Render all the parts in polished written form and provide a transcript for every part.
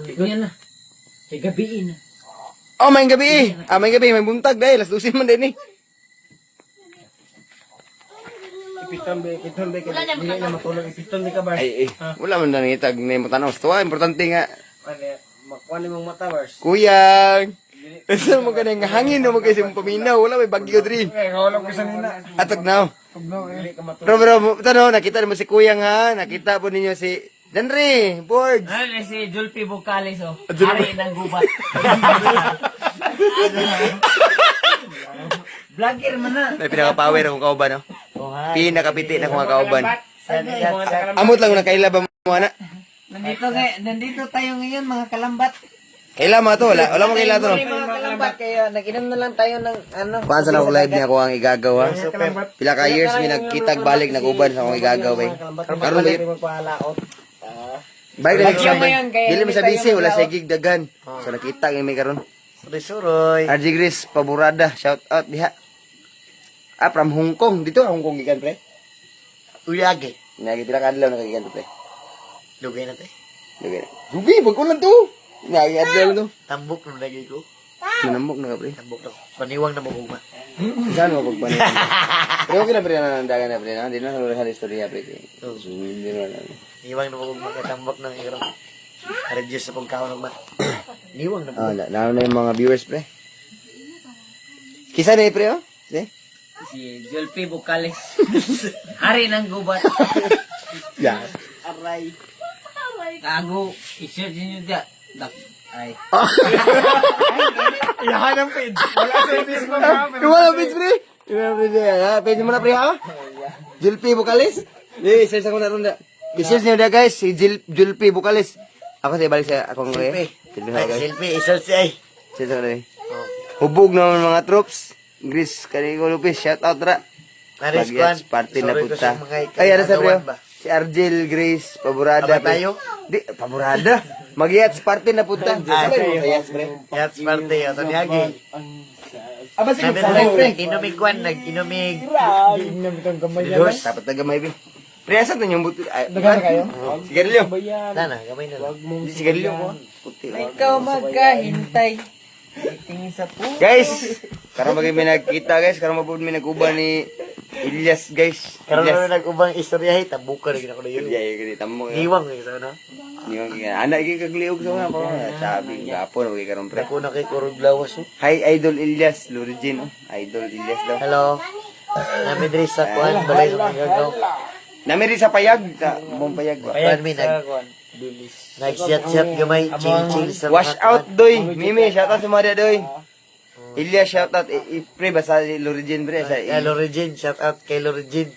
Yan na. Kay gabiin na. Oh, may gabi. May gabi, may buntag dahil. Las 12 man din eh. Ipiton be, hindi na matulog. Ipiton be ka ba? Ay, wala man na nitag na mo tanaw. Tuwa, importante nga. Makuha ni mong mata, bars. Kuyang. Kasi mo ganang hangin no mo kasi mong paminaw. Wala may bagyo diri. Kawalang ko sa nina. Atog now. Tugnaw, hindi ka matulog. Bro, tano, nakita mo si Kuyang ha. Nakita po ninyo si Danre, board. Ano si Julpi Bucalis oh. Julpi. Hari ng gubat. Vlogger man na. May pinaka-power akong kauban, no? Oh, hi. Pinakapiti na akong kauban. Nandito Amot lang na kailaba mo, ana. nandito tayo ngayon mga kalambat. Kaila mo to, wala mo kaila to. Mga kalambat kaya nag-inom na lang tayo ng ano. Paano na akong live niya ako ang igagawa. Pila ka years may nagkitag balik naguban sa akong igagawa. Karon ba yun? Balik na Bagyo ngayon, kaya dili mo sa hindi busy, tayo wala sa maglaot. gig dagan. So nakita yung may karon. Suroy. RG Gris, paborada, shout out diha. From Hong Kong, dito Hong Kong gikan pre. Uyage. Nagi pila ka adlaw nakagikan to pre. Lugay na tayo. Lugay na. Dugi, bagkulan to. Nagi adlaw to. Tambok na lagi ko. Manamok na ka pre. Tambok na. Paniwang na magugma. Saan mo pagpanin? Pero okay na pre na nandagan na pre na. Hindi na sa istorya pre. So, hindi na lang. Niwang na magugma kay tambok ng ikarong. Reduce sa pagkaon ng ba. Niwang na Ah, lalo na yung mga viewers pre. Kisa na pre oh? Si? Si Julpi Bucalis. Hari ng gubat. Yeah. aray. Kago. I-search nyo dyan. Ay. Iyahan ang page. Wala sa Facebook na. Wala page pre. Wala page ha. Page mo na pre ha. Julpi Bucalis. Di, search ako na ron da. I-search nyo da guys, si Julpi Bucalis. Ako sa balik sa akong Selfie. Silpi Ay, guys. selfie. Isearch ay. Search ako na eh. Hubog naman mga troops. Gris, Canigo Lopez, shout out ra. Naris Bagyats, Kwan. party na Sorry ko punta. sa mga Ay, ano sa pre? ikagawan ba? Si Argel, Grace, Paborada. Aba tayo? Di, Paborada. Magyats, party na punta. tayo. Magyats, pre. Yats parte. O, tanyagi. Aba, sige, Sabi pre. na, nag-inumig Kwan. Nag-inumig. Dos. Dapat na gamay, pre. Pre, asan na yung buto? Dagan na kayo? Sigarilyo. Sana, gamay na lang. Di sigarilyo ko. Puti. Ikaw magkahintay. Tingin sa po. Guys, karon bagay may nagkita, guys. Karon mabud may nag-uban ni Ilyas, guys. Karoon Ilyas. na nag-ubang istoryahe. Tabuka rin ako na yun. Yeah, yeah, tamo. Niwang yung isa na. Yung anak iki kagliog sa mga pa. Sabi gapon bagay karon pre. Ako na kay Kurog Lawas. Hi Idol Ilyas, Lorigin. Idol Ilyas daw. Hello. Namidri sa Kwan. Balay sa mga gagaw. Namiri sa payag, sa mong payag. Kwan mi nag-siyat-siyat gamay. Ching-ching sa Wash out doy. Mimi, shout out sa mga doy. Ilyas shout out. Pre basta si Lorigin pre sa Lorigin. Shout out kay Lorigin.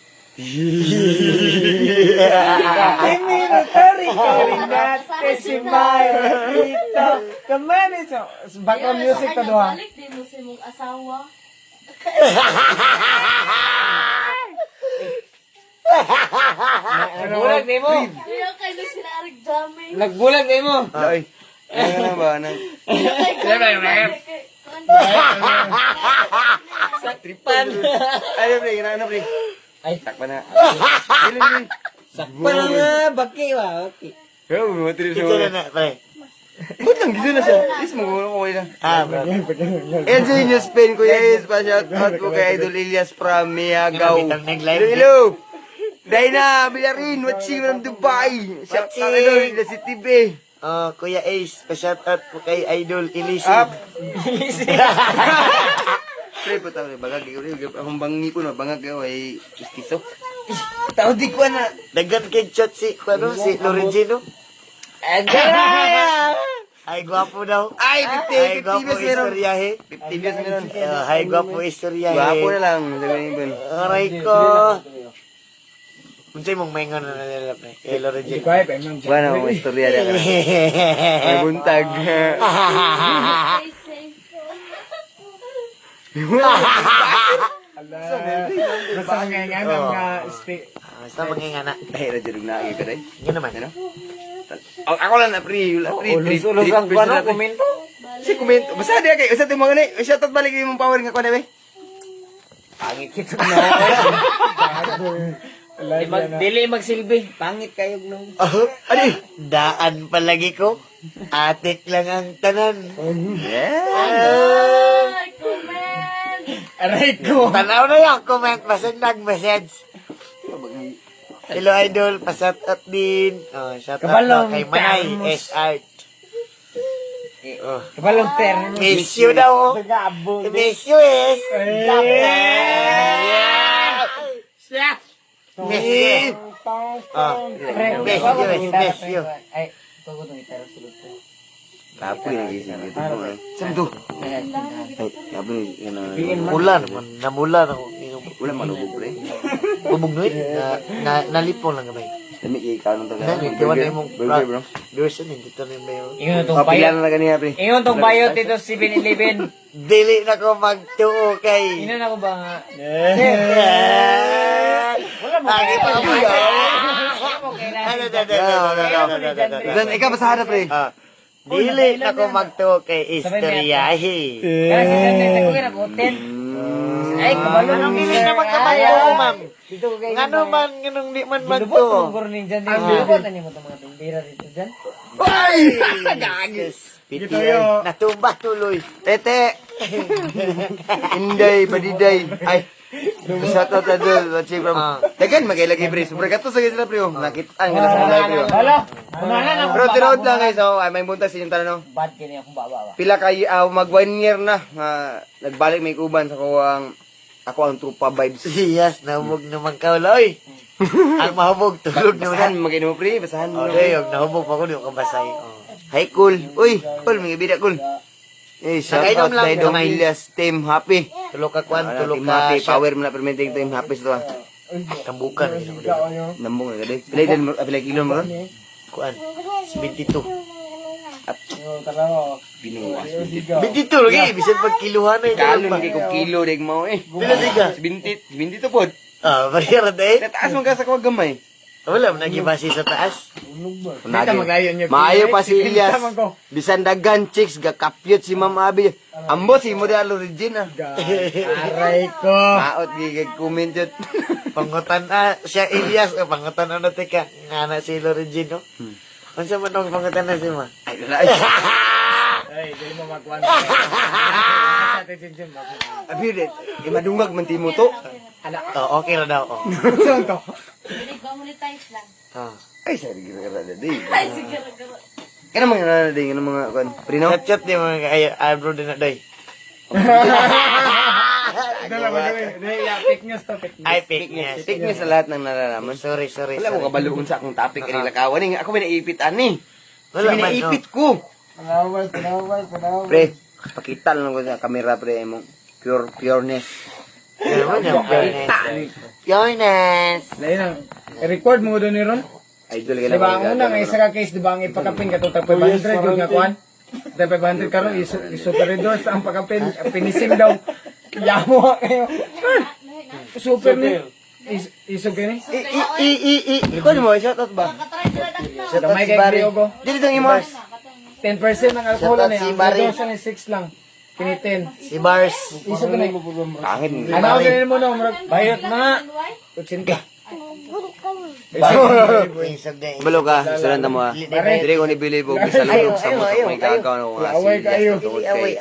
Background music ka doha. Balik din mo sa mong asawa. Nagbulag din mo. Kaya kayo na sila Arik Jaming. Nagbulag din mo. Ay. Ano na ba nang Sa tripan. Ay pre, ano pre? Ay. Takpa na. Dili dili. Sakpan na nga. Baki ba? Baki. Pero mo trip sa Ito na mga. na, pre. Ba't lang dito na siya? Is mo ko na. Bro. Enjoy nyo Spain, Kuya Is. Pa-shout out po kay Idol Ilyas from Miagaw. Bitang nag-live. Hello! Dayna, Bilarin, watching from Dubai. Shout out Idol, the City Bay. Kuya Ace, pa-shout out po kay Idol Elise. Up! Pre, po tao, bagag ko rin. Akong bangi ko na, bangag ko ay justiso. Tao di ko na. Dagan kay chat si, ano, si Lorigino. Ay, gwapo daw. Ay, 50 gwapo views meron. istoryahe. 50 views meron. Ay, gwapo istoryahe. Gwapo na lang. Sabi ni Aray ko. Unsay mong maingon na nila, pre? Kay Lorigino. Bueno, ang istorya na ka. May buntag. Stay safe. Basta ngayon nga Basta mangingana. Ay, radyo na lagi ka rin. Yun naman. Ano? Ako lang na pre. Ulos ang kuano, komento. Si komento. Basta di kay usa timo ngani. Shout out balik imong power nga kuno be. Pangit kita na. Dili magsilbi. Pangit kayo nung. Ani? Daan palagi ko. Atik lang ang tanan. Ay, comment! Aray ko. Tanaw na yung comment. Basag nag-message. Hello, idol. Pasat at din. Oh, shout out Kabalong daw kay Manay Tamos. S. Art. Oh. Kabalong terno. Miss you daw. Gabo. Miss you is. Miss you. Miss you. Ay, pagod ng itaro sulod ko. Kapoy na gising dito. Saan to? Ay, kapoy na. Ulan. Namulan ako. Wala manubog pre. Bubog nuit. Nalipong lang gamay. Dami ikaw nung taga. Gawa na yung Burger bro. version. Dito na yung bayo. Ingon tong Papila bayot. na na kanina pre. Ingon tong bayot dito si 7-Eleven. Dili na ko magtuo kay. Ingon ako ba nga? Lagi pa mo yun. Dan ikaw masahara pre. Dili na ko magtuo kay istoryahe. Kasi sa ko kira ko 10. Ay, kabalo Anong dili na magkabayo, ma'am? Ngano man, nganong di man Lubot magtuo. mo gurning dyan din. Lubot na niyo mo itong mga tindira dito dyan. PTI. Natumba tuloy. Tete. Inday, badiday. Ay. Shout out adol. What's it from? Dagan magailagay pre. Super kato sa sila pre. Nakita ang gala sa live pre. Halo. Unahan na. Pero tinood lang guys. So, ay may buntas yung tanong. Bad kini akong baba. Pila kay mag 1 year na nagbalik may kuban sa ko ang ako ang trupa vibes. Yes, nahubog naman ka, loy. Ang mahubog, tulog na Basahan ulan. magino pre, basahan mo. Okay, yung nahubog pa ko, di ko kabasay. Hi cool. Uy, cool may bida cool. Eh, shout out Nakainom lang, kay Dong kamay. Ilias Team Happy. Tulog ka kwan, tulog Team ka Happy, shot. power mo na permitting Team Happy sa to. Tambukan. Nambong ka dai. Pilay kilo mo ron? Kuan, 72. Binuwas. 22 lagi, bisan pag kiluhan na Kalon ito. kay ko kilo deg mo eh. Pila tiga? 20 to pod. Ah, bariyara dahil. Taas mo ka sa kuwag gamay. Wala, nagibasi sa taas. Dito maglayo niyo. Maayo pa si Elias. Tama ko. Bisan dagan chicks gakapyot si Ma'am Abi. Ambo si model origin ah. Aray ko. Maot gigig comment yun. Pangutan siya Elias, pangutan na tika. Nga na si Lorigino. Ano sa manong pangutan na si Ma? Ay wala ay. Ay, dili mo magkuhan. Sa attention. Abi red. Madungag man timo to. Oh, okay na daw. Oh. Saan to? Binig ba monetize lang? Ah. Ay sorry gira dadi. Ay, siguro. Kana mga nana dai kana mga kon. Prino. Chat-chat di mga eyebrow din na day. Dala ba gawin? Fake news to, fake news. Ay, fake niya. Tik sa lahat ng nalalaman. Sorry. Wala ko kabaluon sa akong topic kanila kawan. Ako may naipit ani. Wala Wala man, naipit ko. Panawal. Pre, pakita lang ko sa camera pre mo. Pureness. Ano man yung Pureness. Lain ang record mo doon ni Ron. Idol ka Diba ang una nga isa ka case diba ang ipakapin ka to 500 yung nga kuan. 500 karon super reduce ang pakapin pinisim daw. Yamo kayo. Super ni. Isog kini. Ikaw mo, shout out ba? Katry sila dakna. Shout out Gamay si kay Barry. Diogo. Dili tong imo. 10% ng alcohol Shout out na si ang Barry. reduction ni 6 lang. Kini 10. Si Bars. Isog kini. Angin. Ano ang ganyan mo no? Bayot na. 80. Isog na Balo ka, sulan mo ah. Dili ko ni Billy Bog sa loob sa mo may kakaw no. Away kayo. Away.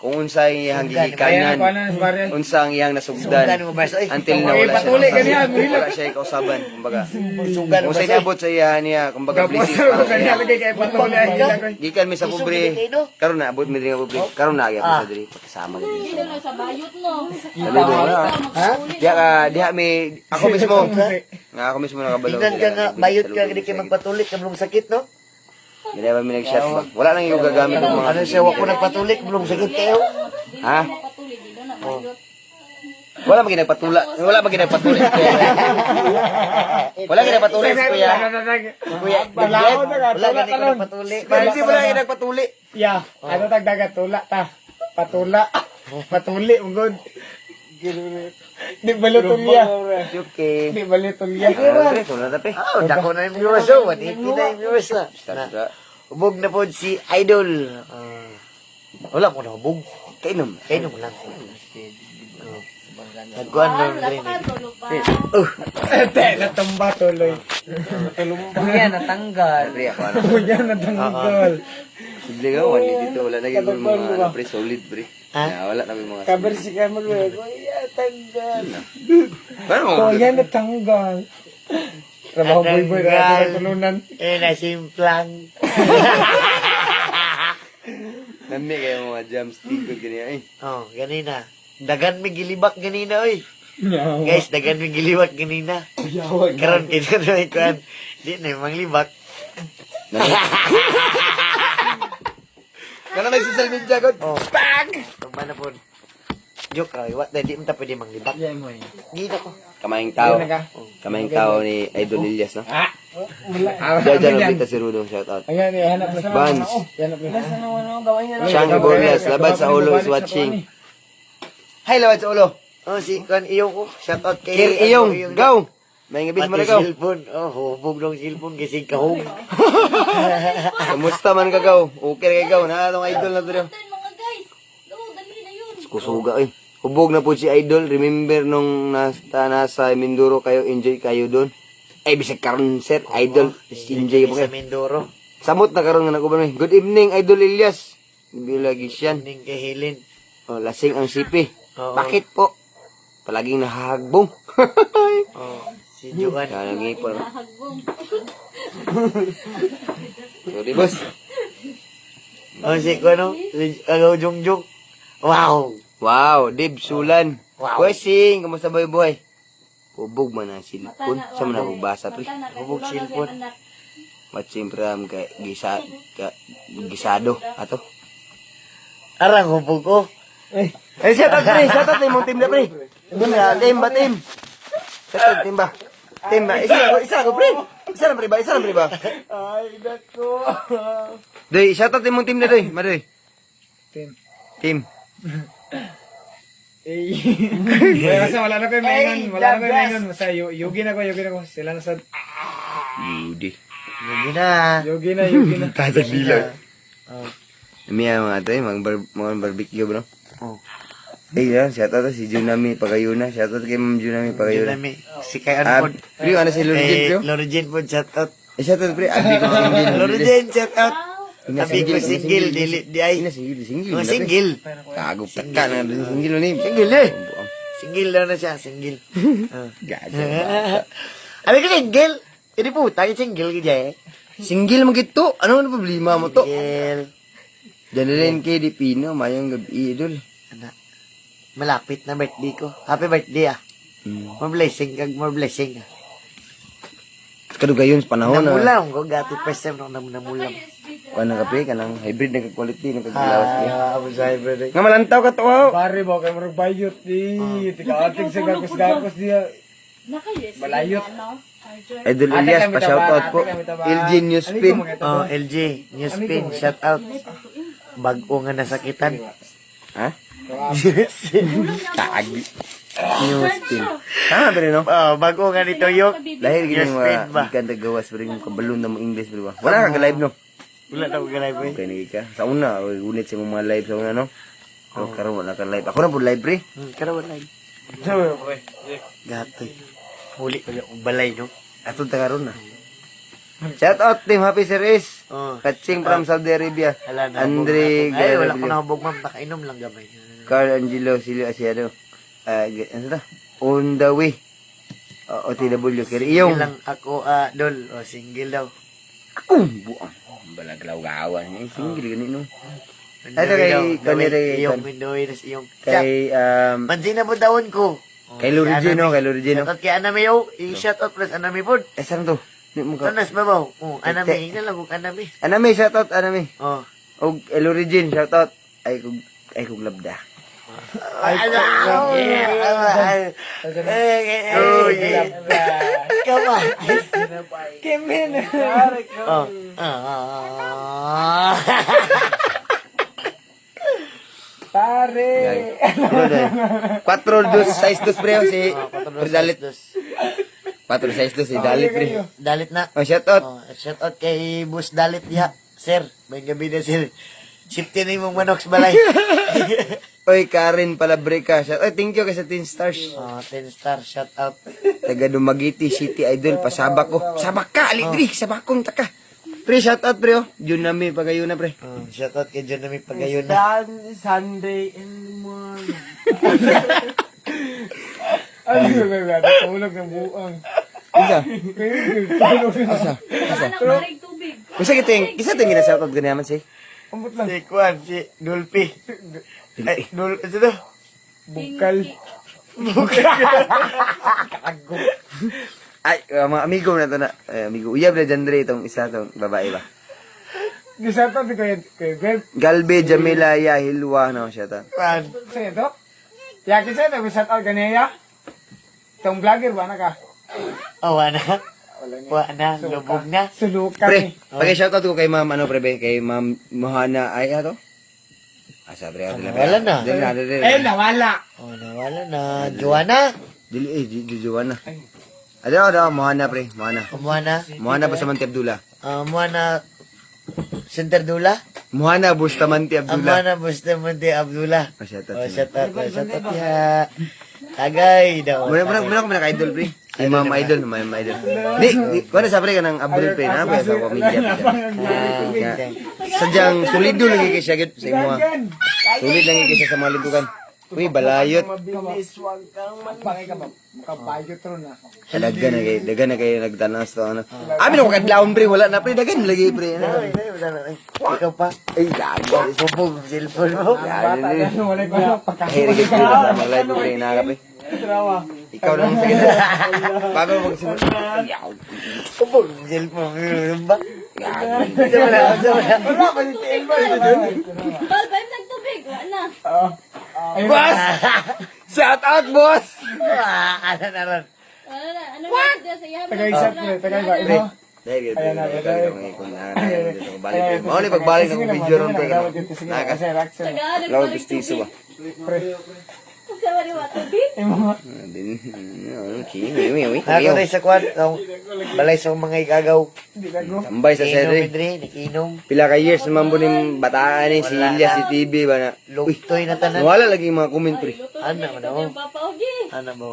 Kung unsa ang iyang Kaya gigikanan, na kuan na si Barry. unsa ang iyang nasugdan. Sugan mo Bars. Ay, Until na Okay, wala patuloy siya. ganyan, Wala siya kausaban, kumbaga. sugan mo Kung sa inabot sa iya niya, kumbaga Gapos blessing. ko kanya lagi kay patuloy ang ginagawa. Gikan mi sa pobre. Karon na abot mi diri nga pobre. Karon na gyud sa diri kasama gid. Hindi na sa bayot, no? Ha? Diha mi ako mismo. Nga ako mismo nakabalo. tingnan ka nga, bayot ka, hindi kayo magpatulik, kablong sakit, no? Hindi ba mi nag-shot ba? Wala nang yung gagamit ng mga Ano siya, wako nagpatulik, kablong sakit kayo? Ha? Patuloy, di na bayot. Wala ba ginagpatula? Wala ba ginagpatuli? Wala ginagpatuli kuya. Kuya, Balaod na ka. Wala Tula ganit ko talon. nagpatulik. Hindi wala ginagpatuli. Ya, ano tagdaga tula ta. Patula. Patuli ugod. Di balo tulya. Okay. Di balo tulya. Pre, wala na pre. Oh, dako na yung viewers, oh. 180 na yung viewers, ah. Ubog na po si Idol. Wala mo na ubog. Kainom. Kainom lang. Nagkuhan doon Wala rin. pa ka, tulog pa. Ete, natumba tuloy. Kuya, natanggal. Pre, ako ano. Kuya, natanggal. Simple nga, wala dito. Wala na yung mga ano, pre, solid, pre. Ha? Yeah, wala na yung mga Kabar si Carmen, kuya, tanggal. Paano mo? Kuya, natanggal. Trabaho boy-boy na Natanggal. sa tulunan. Nasimplang. Nami kayo mga jam stick ko ganyan. Oh, ganina. Dagan mi gilibak ganina, oy. Guys, dagan mi gilibak ganina. Karon kinanoy kuan. Di na mang libak. Kana may social media god. Oh. Bang! Tumba na po. Joke ra, what di mo ta pwede mang libak. Yan mo eh. Gina ko. Kamayang tao. Yan na ka. Kamayang tao ni Idol Elias, no? Ah! Wala. Diyan Ayan. ulit si Rudo, shout out. Ayan, hanap na sa Vans. Hanap na. Siyang Borlas, labad sa ulo is watching. Hi, labad sa ulo. Oh, si kuan iyong ko. Shout out kay Kir Iyong, go! May ngabis mo na Pati go. cellphone. Oh, hubog ng cellphone kasi kahog. Kamusta man ka go? Okay ka go, na itong idol na to. Then, mga guys. Oo, dali na yun. Kusuga eh. Hubog na po si Idol. Remember nung nasa Mindoro kayo, enjoy kayo doon. Ay, bisag karon sir, Idol. Enjoy po Sa kayo. Mindoro. Samot na karon nga nakuban mo. Good evening, Idol Elias. Bilagi siyan. Ning kay Helen. Oh, lasing ang sipi. Oo. Bakit po? Palaging nahahagbong. Oh, si Juan. Kaya nangipon. Hagbong. Sorry, boss. Oh, si kuano? Agaw Jongjong. Wow. Wow, Dib Sulan. Wow. Kwesing, kamusta ba yung buhay? Hubog man ang Mata silpon. na- Sa man basa pre. Mata na, kay Hubog ulo na cellphone. siyang anak. Matching pram kay gisado ato. Arang hubog ko. Eh, shout out pre, shout out yung team na pre. Team na, team ba team? Shout out team ba? Team ba? Isa ko pre. Isa lang pre ba? Isa lang pre ba? Ay, nako. Doy, shout out yung team na doy. Madoy. Team. Team. Eh. Kaya kasi wala na kayo maingon. Wala na kayo maingon. Basta yugi na ko. Sila na sa... Yudi. Hindi na. Yugi na. Tatag dilaw. Oh. Miya mga tayo, mga barbecue bro. Oh. Eh, yan, shout out si Junami Pagayuna. Shout out kay Ma'am Junami Pagayuna. Yun si kay ano po. Pre, ano si Lorigin bro? Lorigin po, shout out. Eh, shout out pre, abi ko single. Lorigin, shout out. Ina Abi ko single, di ay. Ina single. Oh, single. Kago taka na doon single ni. Single eh. Single daw na siya, single. Gago. Abi ko single. Hindi po, tayo single ka dyan eh. Single mo gito. Ano ang problema mo to? Single. Dalilin kay Dipino, mayang gabi idol. Anak. Malapit na birthday ko. Happy birthday ah. More blessing kag more blessing ah. Kadugayon sa panahon na. Namulam ko, gati first time na namulam. Kanang kape, kanang hybrid na quality ng kaglawas ko. Abo sa birthday. Nga malantaw ka to. oh. Pare ba kayo marag bayot di. Tika-ating sa gagos-gagos diya. Naka-yes. Malayot. Ano? Arjun. Idol Ate Elias, kami pa-shout taba, out po. ate kami taba. LG Newspin. Ano ito, Oh, LG, Newspin, shout out. Bago nga nasakitan. Ha? Tagi. Newspin. Tama ba rin, no? Oh, bago nga nito yung Dahil ganyan Newspin ba? mga ganda gawas pa rin yung kabalon na mga English, bro. Wala ka live, no? Wala na ko ganay ba? Okay, nagika. Sa una, ulit sa mga live sa una, no? Pero karon wala ka live. Ako na po live, pre. Karawan lang. Gatoy. Huli ko yung balay, no? Atong karon na. Shout out Team Happy Series. Oh. Catching from Saudi Arabia. Hala na. Andre Ay, wala ko Garabilo. nahubog, ma'am. Nakainom lang gamay. Carl Angelo Silio Asiado. Ano ta? On the way. OTW. Kaya Single iyong. lang ako, dol. O, single daw. Buang. Balaglaw-gawan. Single ganito, no? Ano Ito kay- Iyong Mindoy, iyong... Kay, Pansin na po daon ko. kay Lorigino, kay Lorigino. Shoutout kay Anami, oh. I-shoutout plus Anami po. Saan to? Di mo ka. Tanas ba ba? Oh, Anami. Ina lang kung Anami. Anami, shout out, Anami. Oh. Og Lorigin, shout out. Ay kog labda. Ay, oh, yeah. Oh, yeah. Come on. Kimin. Oh. Pare. Ano dahil? 4-2-6-2 pre si Dalit. 4-6-2 si Dalit pre. Dalit na. Oh, shout out. Oh, shoutout kay Boss Dalit diha. Sir, may gabi na sir. Safety na yung manok sa balay. Oy, Karen Palabrica. Shout ay, thank you kay sa 10 stars. 10 star, shout out. Taga Dumaguete City Idol, pasabak ko. Sabak ka, alidri, sabakon ta ka. Pre, shout out pre, oh. Jun nami, pagayon na pre. Shout out kay John na may pagayon na. Sunday in the morning. Ano yung tulog ng buong. Isa. Tulog na. Anak marig tubig. Kisa ting gina-shout out ganyaman si. Ambot lang. Si Kwan, si Dulpi. Ay, ano to? Bukal. Ay, mga amigo na to na. Amigo, uyab na dyan dre itong isa tong babae ba. Gisata di kay Beb. Galbe Jamila Yahilwa no siya ta. Kwan. Sa'yo to? Yakin sa'yo, nag-shout out ganaya? Itong vlogger ba na ka? Oh, wala na. Wala na, lubog na. Sulukan Pre, eh. pag-shout out ko kay ma'am ano pre be, kay ma'am Mohana ay ato. Asa pre, Wala na. Eh, nawala. Oh, nawala na. Joanna. Dili Jujuan na. Ada Mohana pre, Mohana. Kumuha na. Mohana Bustamante Abdullah. Kumuha na. Center Dula. Mohana Bustamante Abdullah. Amana Bustamante Abdullah. Shout Oh, out. shout out. Shout out ya. Tagay daw. Muna ko idol pre. Ay ma'am idol. Di, kuno sa pre kanang Abdul pre na ba sa pamilya pre. Sadyang solido lagi kay siya gid sa imo. Sulit lang kay siya sa mga lingkugan. Uy, balayot. Mabilis, wag kang magpangay ka ba? Makabayot ro na. Dagan na kay nagtanas to ano. Amin ako kadlawon pre, wala na pre, dagan lagi pre. Ikaw pa. Ay, gago. Bubog cellphone mo. Bata yan, wala ko na Ay, rigid ko sa mga live ko pre, nakaka pre. Trawa. Ikaw lang sa ganda. Bago magsimula. Bubog cellphone mo. Ba? Wala pa si Tiel ba? Bal, ba't nagtubig? Wala. Boss! Shout out, boss! Ano na ron? Wala na. Ano na sa yaman? Tagay-isap pre, tagay ba? Ino? Dahil Ayan na, ayan. balik. Mauli pagbalik ng video ron pre. Naka. Kasi Raxel. Tagalog Lawan marig pistiso ba? tubig. Sa wala tubig? Ako tayo sa kwan. Balay sa mga igagaw. Hindi ka go. Tambay sa Inom, seri. Idri. Nakinom. Pila ka years naman po ng bataan ni si Ilyas, si TV ba na. Lugtoy na tanan. Wala lagi yung mga comment pre. Ano mo na mo? Papa, ogi. Ano mo?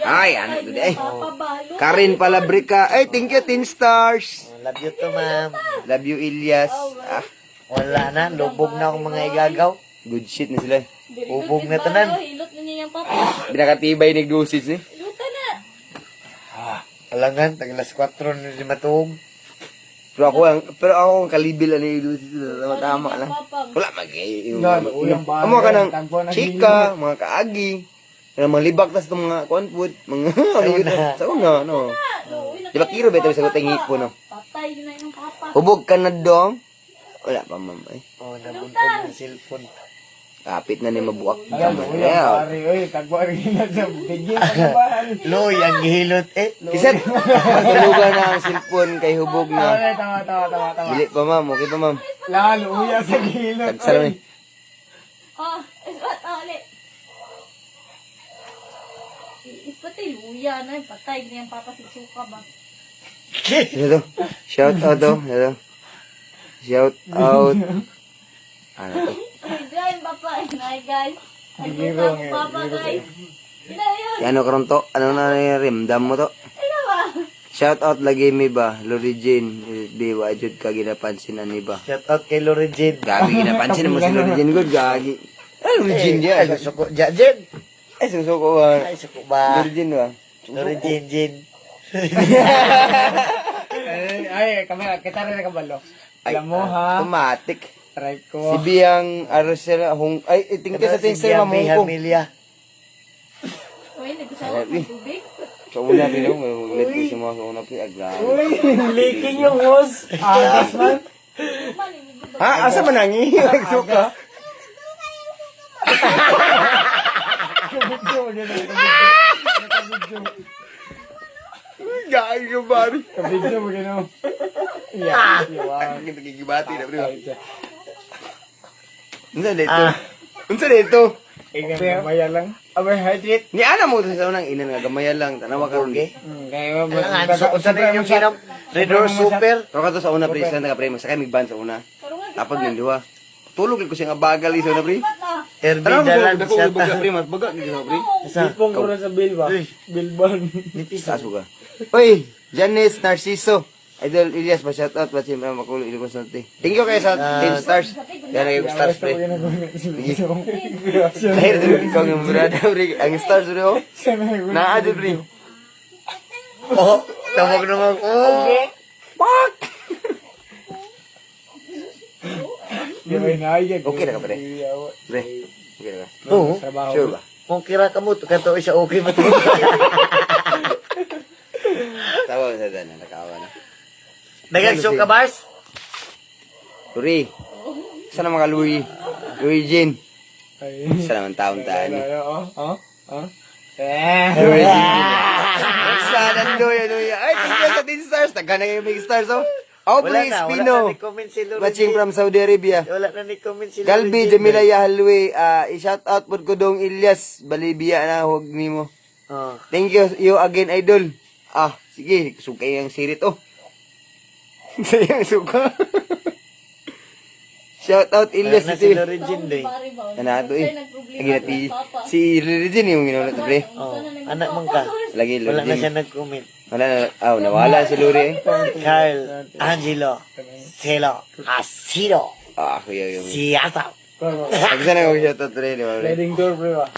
Ay, ano to eh. Papa, balo. Karin Palabrica. Ay, thank you 10 stars. Love you to, ma'am. Love you Ilyas. Ah, Wala na. Lubog na akong mga igagaw. good shit na sila. Ubog na tanan. Hilot na niya yung papa. Binakatibay ni Gusis ni. Hilutan na. Alangan, taglas 4 na di matuog. Pero ako ang kalibil ani Gusis. Tama lang. Wala magay. Amo ka ng chika, mga kaagi. Mga libak tas itong mga konput, mga sa una, no. Di ba kiro beto sa kutang hipo, no? Patay na yung papa. Hubog ka na dong. Wala pa, ma'am. Ay, Oh, nabuntog ng cellphone. kapit na ni mabuak. Uyang pare, oy, tagwa rin na sa bigyan ka ba? Loy, ang gihilot eh. Kisat, matulugan na ang cellphone kay hubog na. Tawa. Dili pa, ma'am. Okay pa, ma'am. Lalo, uya sa gilot. Tagsara ni. Ispat na ulit. Ispatay, luya na. Patay na yung papa si Suka ba? Ito. Shout out to. Ito. Shout out. Ano to? Ay, dyan, papa. Ay, guys. Ay, Suka mo, papa, guys. Ina yun. Ano karon to? Ano na rimdam mo to? Ina ba? Shout out lagi mi ba? Lori Jane. Di ba jud ka ginapansin ani ba? Shout out kay Lori Jane. Gagi ginapansin mo si Lori Jane good gagi. Ay Lori Jane dia. Ay, susuko. Jen. Ay susuko ba? Ay, suko ba? Lori Jane ba? Lori Jane. Ay, kami, kita rin na kabalo. Ay, Alam mo ha, automatic. try Si ko. Biyang Arcel hong ay tingke sa tinser ma May Hong Kong. Hamilya. Uy, nagsawa ng tubig. Sa una pino mo let ko si mga sa una pi agla. Uy, leaking yung hose. Agas man. Ha asa man nangi? Nagsuka. Gagi ko bari. Kabidyo mo gano'n. Yeah. Ang nagigibati na bro. Unsa dito? Unsa dito? Kaya maya lang. Abay, hydrate. Ni ana mo sa unang ina nga gamaya lang tanawa karon ge. Kaya Unsa na yung sinam? Red Horse Super. Pero kato sa una pre sa taga pre magsakay mig ban sa una. Tapos ning duha. tulog ko siya nga bagal iso na pre. Herbidalan Dako siya baga ta. pre, mas baga gid na pre. Ipong ko rin sa bill ba? Bilban. Taas mo ka. Uy, Janice Narciso. Idol Elias, pa-shoutout. Ba't siya makulo ilikos natin. Thank you kayo sa 10 stars. Yan ang stars, pre. Dahil din ikaw ng brada, pre. Ang stars, pre, oh. Naa, pre. Oh, tawag naman ko. Okay na ka, pre. Pre, okay na ka. Oo. Sure ba? Kung kira ka mo, kanto isa okay ba ito? Tawa sa dana, nakawa na. Nagagso ka, Bars? Luri. Sana mga Louis? Louis Jean. Sana naman taong taan eh. Louis Jean. Sana Louis. Ay, tingnan sa 10 stars. Taga na kayo may stars, oh. Aubrey Wala Espino. na ni-comment si Lord. Watching from Saudi Arabia. Wala na ni-comment si Lord. Galbi, Jamila Yahalwe. I-shout out po ko dong Ilyas. Balibia na, huwag nimo. Oh. Thank you again, idol. Sige, sukay ang sirit, oh. Sayang suka. Shout out Ilyas. Na si Lorenjin day. Ano eh. Lagi natin. Si Lorenjin yung ginawa natin, pre. Oh, anak mong ka. Lagi Wala na Lorenjin. siya nag-comment. Wala na. Nawala si Luri eh. Carl, Angelo, Celo, Asido, Ako yung... Siata. Pagsan ako shout out, pre. Di ba, pre? Sliding door, pre ba?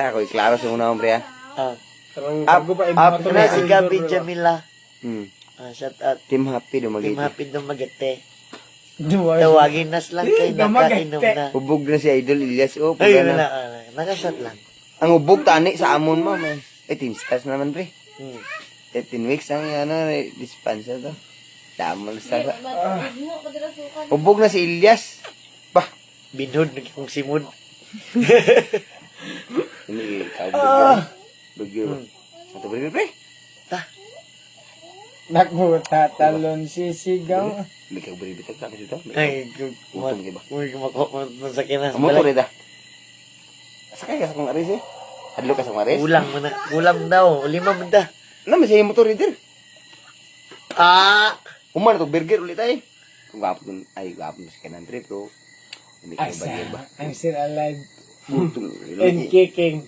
Ako, klaro sa muna akong, pre, ah. Up na si Gabi Jamila. Shout out. Team Happy, Team dumagiti. Happy Dumagate. Duwag. Tawagin nas lang kay nakainom na. Hubog na si Idol Ilyas. Oh, Ay, pag wala. ano. Naka-shot lang. Ang hubog tani sa amon, ma'am. 18 stars naman, pre. Hmm. 18 weeks ang dispenser to. Damo na stars. Hubog na si Ilyas. Bah, Binhod, nagkong simod. hindi ikaw. Bagyo. Ito, pre. Nagmutatalon sisigaw. Hindi ka bumibitag na kasi ito. Ay, Utong iba. masakit na. Ang motor ito. Sakay ka sa kong aris eh. Hadlo ka sa kong aris. Kulang mo na. Kulang daw. 5 mo da. Naman siya yung motor ito. Ah! Umar to burger ulit ay. Kung gapon na si kanan trip bro. Hindi ka bagay ba? I'm still alive Butong. and kicking.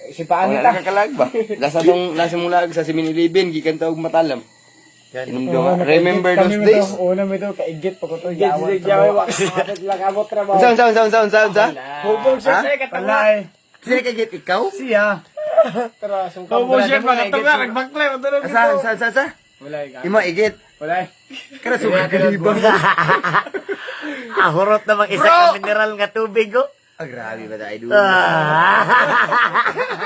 Si paano Wala ta? ka kalag ba? Lasa mong lag sa 7-Eleven, gikan tawag matalam. Inom daw. Remember those days? Una mo ito, kaigit pa ko ito. Yawan. Lang abot trabaho. Sound. Hubog siya siya katanga. Sino ka get ikaw? Siya. Tara, sungkang. Hubog siya katanga. Nagbaklay. Sa? Wala Imo igit. Wala. Kana suga kalibang. Ahurot namang isa ka mineral nga tubig, oh. Grabe ba tayo?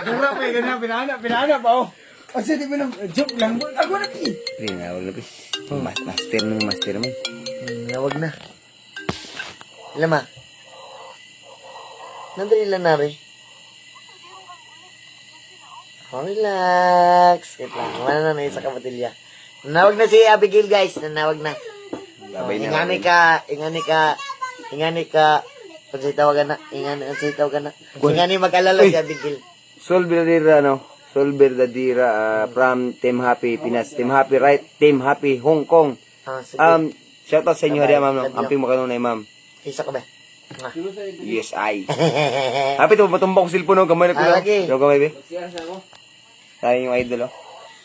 Wala pa ganyan. Pinana pa oh. Kasi di ba nang joke lang. Ako na ki. Rinawag na bis. Master mo. Nawag na. Lama. Nandali lang na rin. Oh, relax. Wait lang. Wala na isa ka batilya. Nanawag na si Abigail, guys. Nanawag na. Babay na. Ingani ka. Kung sa'yo tawagan na. Ingani mag-alala si Abigail. Sol Verdadera from Team Happy Pinas. Team Happy right? Team Happy Hong Kong. Sige. Shout out sa inyo hariya, ma'am. Love you. Amping mo kanunay, ma'am. Isa ka ba? Yes, I. Happy to, matumbang ko silpo, no? Gamay na ko lang. Lagi. Yo, gamay, be. Tayo yung idol, oh.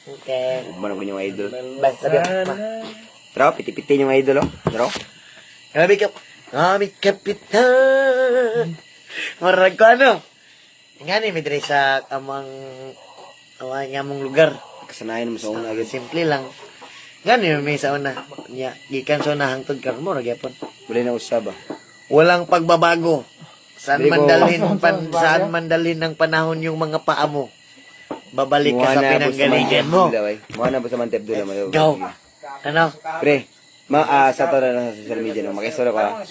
Okay. Umano ko yung idol. Bye, sabi mo. Tara, piti-piti yung idol, oh. Tara. Kami kapitan. Marag ko ano? Ingani, may dire sa amang lugar. Kasanayan mo sa una agad. Simple lang. Gani may sa una. Nya, gikan sa una hangtod karon mo ra gyapon. Wala na usab, ah. Walang pagbabago. Saan Hindi ko- saan man dalhin ng panahon yung mga paa mo. Babalik ka sa pinanggalingan mo. Muna ba sa mantep doon naman? Go. Ano? Pre, sa to na sa social media, no? Makisura ka.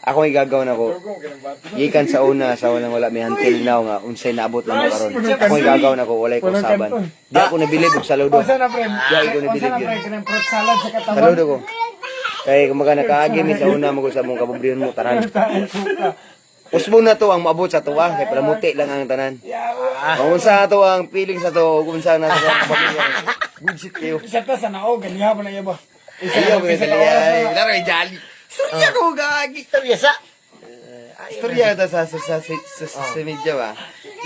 Ako ay gagawin ako. Gikan sa una, sa unang wala may until now nga, unsay naabot lang mo karon. Ako ay gagawin ako, walay ko saban. Di ako nabilib og saludo. Unsa na pre? Di ako nabilib Unsa na yun. pre? Kanang fruit salad sa katawan. Saludo ko. Kaya kumaga nakaagi mi sa una mo sa mong kapobrehon mo taran. Usbon na to ang maabot sa tuwa, kay palamuti lang ang tanan. Kung unsa to ang feeling sa to, kung unsa na sa pamilya. Good shit kayo. Isa ta sa nao, ganiha pa na iya ba? Ayaw ko sa liya. Laro ay jali. Storya ko gagi. Istorya sa. Istorya ito sa media ba?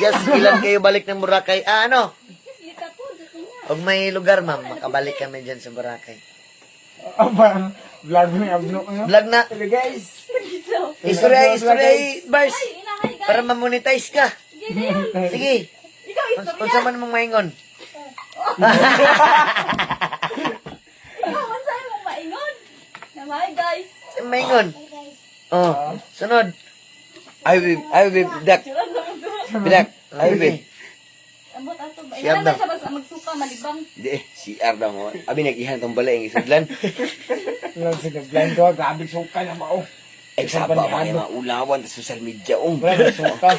Yes, ilan kayo balik ng Boracay? Ah, ano? Lika po, dito niya. Pag may lugar, ma'am, makabalik kami dyan sa Boracay. Apa, vlog mo yung abno ko. Vlog na. Okay, guys. Istorya, bars. Ay, inahay guys. Para ma-monetize ka. Sige na yun. Sige. Ikaw, Kung istorya. sa man mong maingon. Ikaw, kung saan mong maingon. Namay guys. Maingon. Oh, sunod. Ay, babe, dak. Sila naman to. Bidak. Ay, babe. Ambot ato ba? Siyam Inahan daw. siya basta magsuka, malibang. Di CR daw mo. Abi nag-ihan tong balay ang isudlan. Lang sa nag-blind ko, grabe suka na ba, oh. Ay, saba pa kayo mga ulawan sa social media. Grabe suka.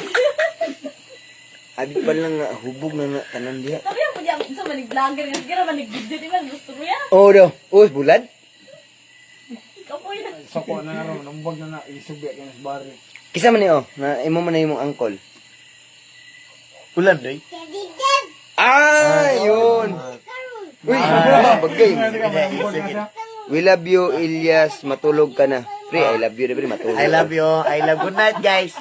Abi pa lang nga, hubog na tanan diha. Sabi mo diyan, sa manig-vlogger nga, sige na manig-video din man, gusto mo yan. Oh, daw. Uy, bulad. Ikaw po yun. Suko na naroon, nambag na isubi ka sa bari. Kisa man ni oh, na imo man na imong angkol. Ulan, doy. Ah, yun. Uy, bagay. We love you, Ilyas. Matulog ka na. Pre, I love you, pre. Matulog. I love you. I love good night, guys.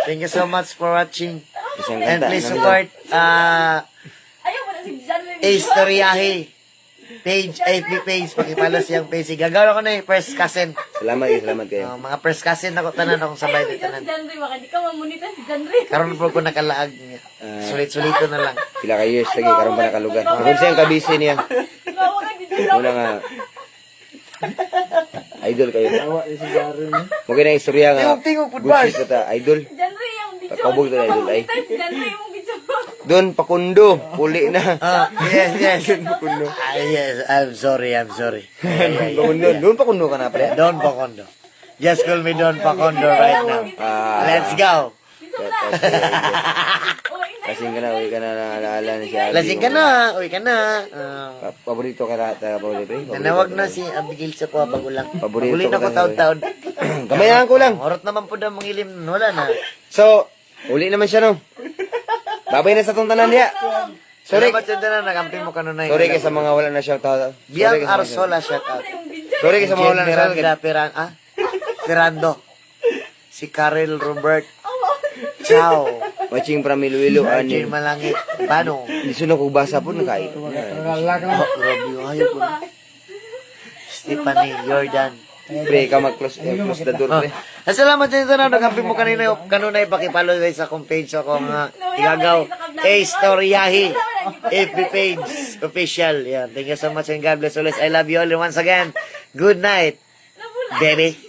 Thank you so much for watching. Isang And kanta, please ano? support Ayaw mo na si Jan. Istoryahe page, FB page. Pakipalo siyang page. Gagawin ko na yung first cousin. Salamat kayo. Mga first cousin ako tanan akong sabay Ayaw mo dito dyan si tanan. Jan Ray, baka di ka mamunita si Jan Ray. Karon po ko nakalaag niya. Sulit-sulito na lang. Pila ka years lagi karon pa nakalugar. Kung siyang kabisi niya. Bawa ka di dyan. Una nga. Idol kayo. Tawa yung sa bari niya. Mungkin ang istorya nga. Tingog-tingog, good Good bars. shit ka ta, idol. Jan Ray yung video. Kakabog Di ka na idol, ay. mamunita si Jan Ray yung video. Doon, pakundo. Puli na. Yes. Yes, I'm sorry. Pakundo. Doon pakundo ka na, pre. Don Pacondo. Just call me Don Pacondo right now. Let's go. Lasing ka na, uwi ka na naalala ni si Abby. Lasing ka na. Uy ka na. Paborito ka lahat, paborito. Nanawag na si Abigail sa kuha bago lang. Paborito Uli na ko ko lang, taon-taon. Gamayan ko lang. Orot naman po na mangilim. Wala na. So, uli naman siya, no? Babay na sa tong tanan diya. Sorry. Salamat yun na. Nagamping mo ka na Sorry kay sa mga wala na shoutout. Biang Arsola, shout out. Sorry kay sa mga wala na shoutout. Ferrando. Si Karel Robert. Ciao. Watching from Iloilo, Arjun ani. Malangit. Paano? Di sunod ko basa po, nakain. Nalala ka na. Ayaw ko. Stephanie Jordan. Pre, ka mag-close the door, pre. Salamat din ito na. Nagamping mo kanina ipakipalo guys sa akong page ako nga igagaw. Istoryahe. FB page. Official. Yan. Thank you so much and God bless always. I love you all. And once again, good night. Baby.